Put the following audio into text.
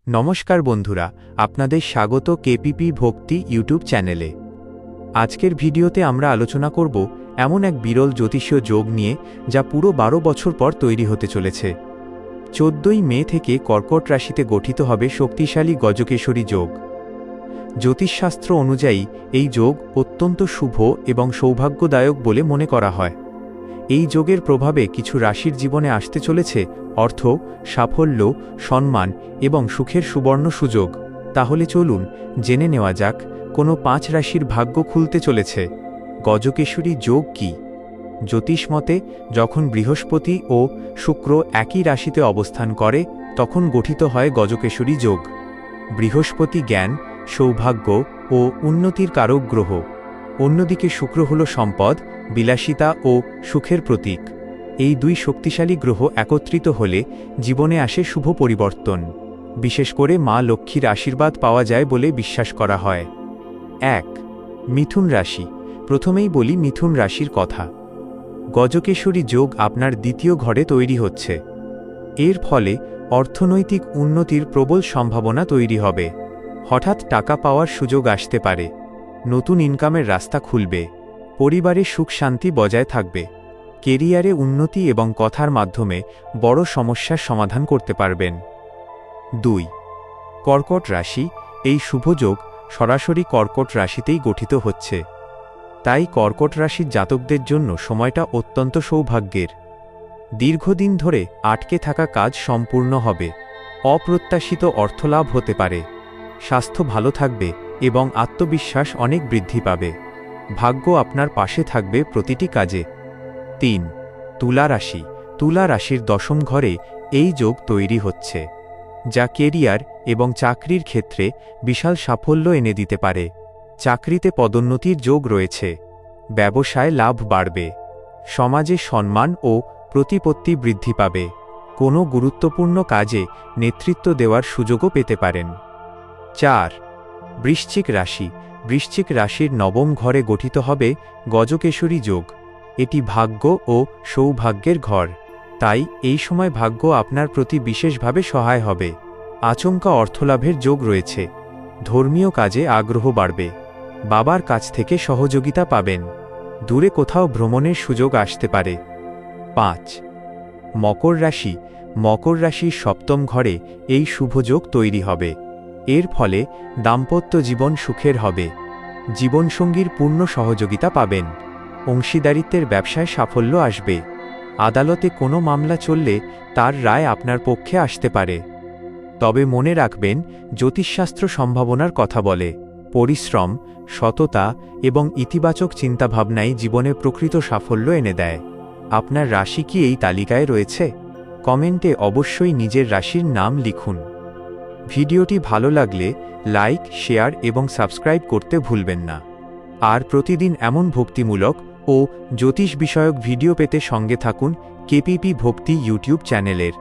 নমস্কার বন্ধুরা, আপনাদের স্বাগত কেপিপি ভক্তি ইউটিউব চ্যানেলে। আজকের ভিডিওতে আমরা আলোচনা করব এমন এক বিরল জ্যোতিষীয় যোগ নিয়ে যা পুরো 12 বছর পর তৈরি হতে চলেছে। 14ই মে থেকে কর্কট রাশিতে গঠিত হবে শক্তিশালী গজকেশরী যোগ। জ্যোতিষশাস্ত্র অনুযায়ী এই যোগ অত্যন্ত শুভ এবং সৌভাগ্যদায়ক বলে মনে করা হয়। এই যোগের প্রভাবে কিছু রাশির জীবনে আসতে চলেছে অর্থ, সাফল্য, সম্মান এবং সুখের সুবর্ণ সুযোগ। তাহলে চলুন জেনে নেওয়া যাক কোনো 5 রাশির ভাগ্য খুলতে চলেছে। গজকেশরী যোগ কি? জ্যোতিষ মতে যখন বৃহস্পতি ও শুক্র একই রাশিতে অবস্থান করে তখন গঠিত হয় গজকেশরী যোগ। বৃহস্পতি জ্ঞান, সৌভাগ্য ও উন্নতির কারক গ্রহ। অন্যদিকে শুক্র হল সম্পদ, বিলাসিতা ও সুখের প্রতীক। এই দুই শক্তিশালী গ্রহ একত্রিত হলে জীবনে আসে শুভ পরিবর্তন। বিশেষ করে মা লক্ষ্মীর আশীর্বাদ পাওয়া যায় বলে বিশ্বাস করা হয়। 1. মিথুন রাশি। প্রথমেই বলি মিথুন রাশির কথা। গজকেশরী যোগ আপনার দ্বিতীয় ঘরে তৈরি হচ্ছে। এর ফলে অর্থনৈতিক উন্নতির প্রবল সম্ভাবনা তৈরি হবে। হঠাৎ টাকা পাওয়ার সুযোগ আসতে পারে। নতুন ইনকামের রাস্তা খুলবে। পরিবারে সুখ শান্তি বজায় থাকবে। কেরিয়ারে উন্নতি এবং কথার মাধ্যমে বড় সমস্যার সমাধান করতে পারবেন। 2. কর্কট রাশি। এই শুভযোগ সরাসরি কর্কট রাশিতেই গঠিত হচ্ছে। তাই কর্কট রাশির জাতকদের জন্য সময়টা অত্যন্ত সৌভাগ্যের। দীর্ঘদিন ধরে আটকে থাকা কাজ সম্পূর্ণ হবে। অপ্রত্যাশিত অর্থলাভ হতে পারে। স্বাস্থ্য ভালো থাকবে এবং আত্মবিশ্বাস অনেক বৃদ্ধি পাবে। ভাগ্য আপনার পাশে থাকবে প্রতিটি কাজে। 3. তুলা রাশি। তুলা রাশির 10ম ঘরে এই যোগ তৈরি হচ্ছে, যা কেরিয়ার এবং চাকরির ক্ষেত্রে বিশাল সাফল্য এনে দিতে পারে। চাকরিতে পদোন্নতির যোগ রয়েছে। ব্যবসায় লাভ বাড়বে। সমাজে সম্মান ও প্রতিপত্তি বৃদ্ধি পাবে। কোনো গুরুত্বপূর্ণ কাজে নেতৃত্ব দেওয়ার সুযোগও পেতে পারেন। 4. বৃশ্চিক রাশি। বৃশ্চিক রাশির 9ম ঘরে গঠিত হবে গজকেশরী যোগ। এটি ভাগ্য ও সৌভাগ্যের ঘর। তাই এই সময় ভাগ্য আপনার প্রতি বিশেষভাবে সহায় হবে। আচমকা অর্থলাভের যোগ রয়েছে। ধর্মীয় কাজে আগ্রহ বাড়বে। বাবার কাছ থেকে সহযোগিতা পাবেন। দূরে কোথাও ভ্রমণের সুযোগ আসতে পারে। 5. মকর রাশি। মকর রাশির 7ম ঘরে এই শুভযোগ তৈরি হবে। এর ফলে দাম্পত্য জীবন সুখের হবে। জীবনসঙ্গীর পূর্ণ সহযোগিতা পাবেন। অংশীদারিত্বের ব্যবসায় সাফল্য আসবে। আদালতে কোনো মামলা চললে তার রায় আপনার পক্ষে আসতে পারে। তবে মনে রাখবেন, জ্যোতিষশাস্ত্র সম্ভাবনার কথা বলে। পরিশ্রম, সততা এবং ইতিবাচক চিন্তাভাবনাই জীবনে প্রকৃত সাফল্য এনে দেয়। আপনার রাশি কি এই তালিকায় রয়েছে? কমেন্টে অবশ্যই নিজের রাশির নাম লিখুন। ভিডিওটি ভালো লাগলে লাইক, শেয়ার এবং সাবস্ক্রাইব করতে ভুলবেন না। আর প্রতিদিন এমন ভক্তিমূলক ও জ্যোতিষ বিষয়ক ভিডিও পেতে সঙ্গে থাকুন কেপিপি ভক্তি ইউটিউব চ্যানেলের।